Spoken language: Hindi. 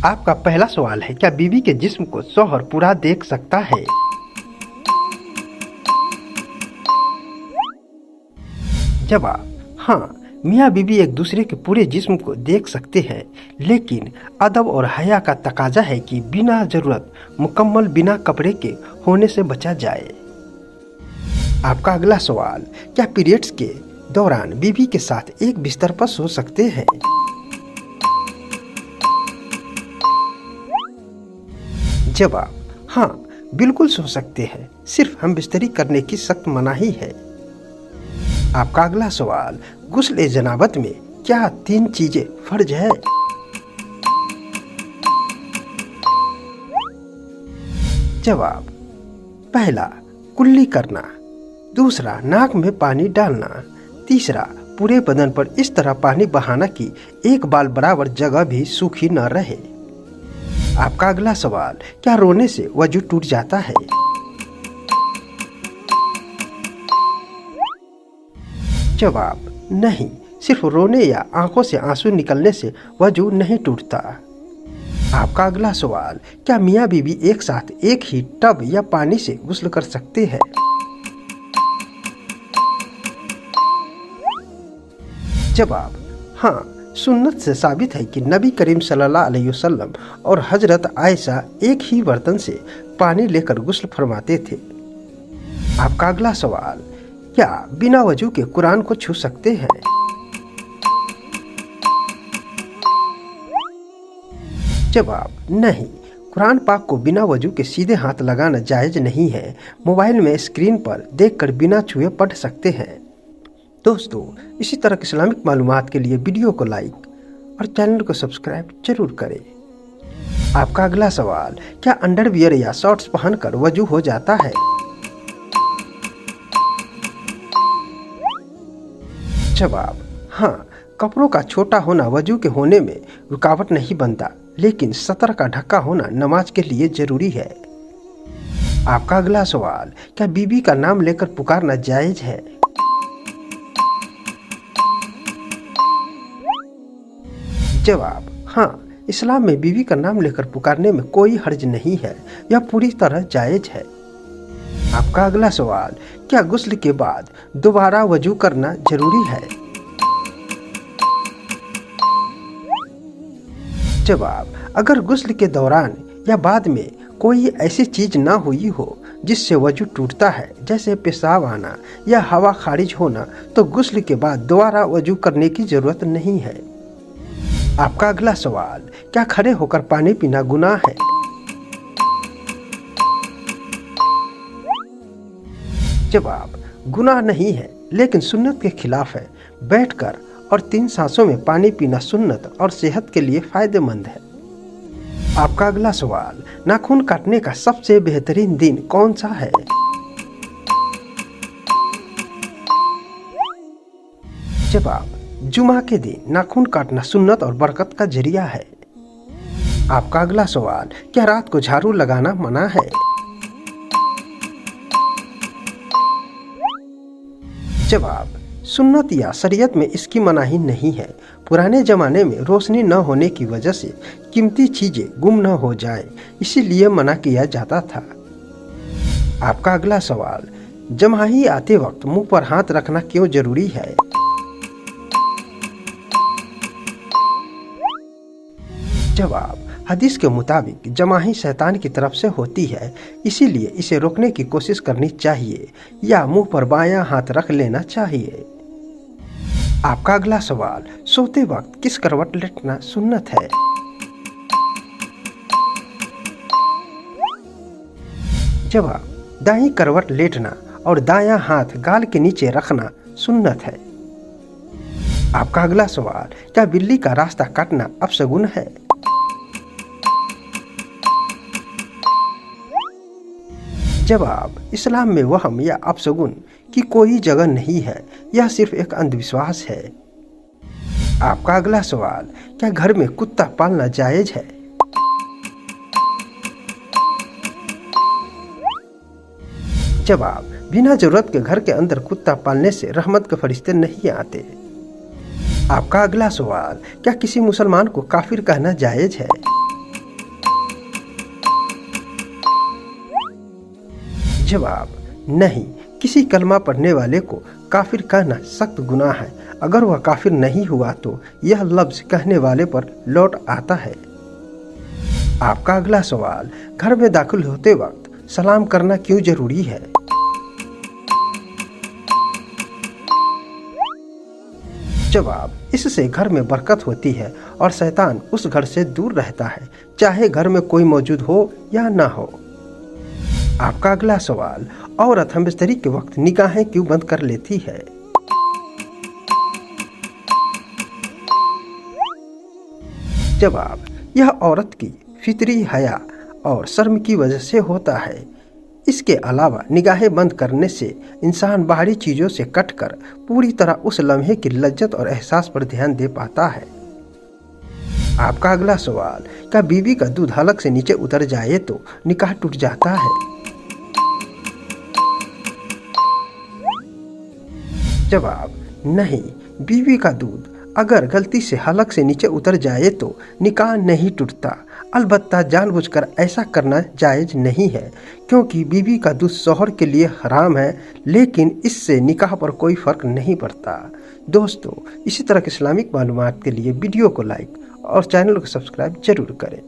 आपका पहला सवाल है, क्या बीवी के जिस्म को शौहर पूरा देख सकता है? जवाब, हाँ, मियाँ बीवी एक दूसरे के पूरे जिस्म को देख सकते हैं, लेकिन अदब और हया का तकाजा है कि बिना जरूरत मुकम्मल बिना कपड़े के होने से बचा जाए। आपका अगला सवाल, क्या पीरियड्स के दौरान बीवी के साथ एक बिस्तर पर सो सकते हैं? जवाब, हाँ, बिल्कुल सो सकते हैं, सिर्फ हम बिस्तरी करने की सख्त मनाही है। आपका अगला सवाल, गुस्ल जनाबत में क्या 3 चीजें फर्ज है? जवाब, पहला कुल्ली करना, दूसरा नाक में पानी डालना, तीसरा पूरे बदन पर इस तरह पानी बहाना कि एक बाल बराबर जगह भी सूखी न रहे। आपका अगला सवाल, क्या रोने से वजू टूट जाता है? जवाब, नहीं, सिर्फ रोने या आंखों से आंसू निकलने से वजू नहीं टूटता। आपका अगला सवाल, क्या मियाँ बीवी एक साथ एक ही टब या पानी से गुस्ल कर सकते हैं? जवाब, हाँ, सुन्नत से साबित है कि नबी करीम सल्लल्लाहु अलैहि वसल्लम और हजरत आयशा एक ही बर्तन से पानी लेकर गुस्ल फरमाते थे। आपका अगला सवाल, क्या बिना वजू के कुरान को छू सकते हैं? जवाब, नहीं, कुरान पाक को बिना वजू के सीधे हाथ लगाना जायज नहीं है। मोबाइल में स्क्रीन पर देखकर बिना छुए पढ़ सकते हैं। दोस्तों, इसी तरह की इस्लामिक मालूमात के लिए वीडियो को लाइक और चैनल को सब्सक्राइब जरूर करें। आपका अगला सवाल, क्या अंडरवियर या शॉर्ट्स पहनकर वजू हो जाता है? जवाब, हाँ, कपड़ों का छोटा होना वजू के होने में रुकावट नहीं बनता, लेकिन सतर का ढक्का होना नमाज के लिए जरूरी है। आपका अगला सवाल, क्या बीवी का नाम लेकर पुकारना जायज है? जवाब, हाँ, इस्लाम में बीवी का नाम लेकर पुकारने में कोई हर्ज नहीं है, यह पूरी तरह जायज है। आपका अगला सवाल, क्या गुस्ल के बाद दोबारा वजू करना जरूरी है? जवाब, अगर गुस्ल के दौरान या बाद में कोई ऐसी चीज ना हुई हो जिससे वजू टूटता है, जैसे पेशाब आना या हवा खारिज होना, तो गुस्ल के बाद दोबारा वजू करने की जरूरत नहीं है। आपका अगला सवाल, क्या खड़े होकर पानी पीना गुनाह है? जवाब, गुनाह नहीं है, लेकिन सुन्नत के खिलाफ है। बैठकर और 3 सांसों में पानी पीना सुन्नत और सेहत के लिए फायदेमंद है। आपका अगला सवाल, नाखून काटने का सबसे बेहतरीन दिन कौन सा है? जवाब, जुमा के दिन नाखून काटना सुन्नत और बरकत का जरिया है। आपका अगला सवाल, क्या रात को झाड़ू लगाना मना है? जवाब, सुन्नत या शरीयत में इसकी मनाही नहीं है। पुराने जमाने में रोशनी न होने की वजह से कीमती चीजें गुम न हो जाए, इसीलिए मना किया जाता था। आपका अगला सवाल, जमाही आते वक्त मुंह पर हाथ रखना क्यों जरूरी है? जवाब, हदीस के मुताबिक जमाही शैतान की तरफ से होती है, इसीलिए इसे रोकने की कोशिश करनी चाहिए या मुंह पर बायां हाथ रख लेना चाहिए। आपका अगला सवाल, सोते वक्त किस करवट लेटना सुन्नत है? जवाब, दाईं करवट लेटना और दायां हाथ गाल के नीचे रखना सुन्नत है। आपका अगला सवाल, क्या बिल्ली का रास्ता काटना अपशगुन है? जवाब, इस्लाम में वहम या अपशगुन की कोई जगह नहीं है, यह सिर्फ एक अंधविश्वास है। आपका अगला सवाल, क्या घर में कुत्ता पालना जायज है? जवाब, बिना जरूरत के घर के अंदर कुत्ता पालने से रहमत के फरिश्ते नहीं आते। आपका अगला सवाल, क्या किसी मुसलमान को काफिर कहना जायज है? जवाब नहीं, किसी कलमा पढ़ने वाले को काफिर कहना सख्त गुनाह है। अगर वह काफिर नहीं हुआ तो यह लफ्ज कहने वाले पर लौट आता है। आपका अगला सवाल, घर में दाखिल होते वक्त सलाम करना क्यों जरूरी है? जवाब, इससे घर में बरकत होती है और शैतान उस घर से दूर रहता है, चाहे घर में कोई मौजूद हो या ना हो। आपका अगला सवाल, औरत हम बिस्तरी के वक्त निगाहें क्यों बंद कर लेती है? जवाब, यह औरत की फितरी हया और शर्म की वजह से होता है। इसके अलावा निगाहें बंद करने से इंसान बाहरी चीजों से कटकर पूरी तरह उस लम्हे की लज्जत और एहसास पर ध्यान दे पाता है। आपका अगला सवाल, क्या बीवी का दूध हलक से नीचे उतर जाए तो निकाह टूट जाता है? जवाब, नहीं, बीवी का दूध अगर गलती से हलक से नीचे उतर जाए तो निकाह नहीं टूटता। अलबत्ता जानबूझकर ऐसा करना जायज़ नहीं है, क्योंकि बीवी का दूध शौहर के लिए हराम है, लेकिन इससे निकाह पर कोई फ़र्क नहीं पड़ता। दोस्तों, इसी तरह के इस्लामिक मालूमात के लिए वीडियो को लाइक और चैनल को सब्सक्राइब जरूर करें।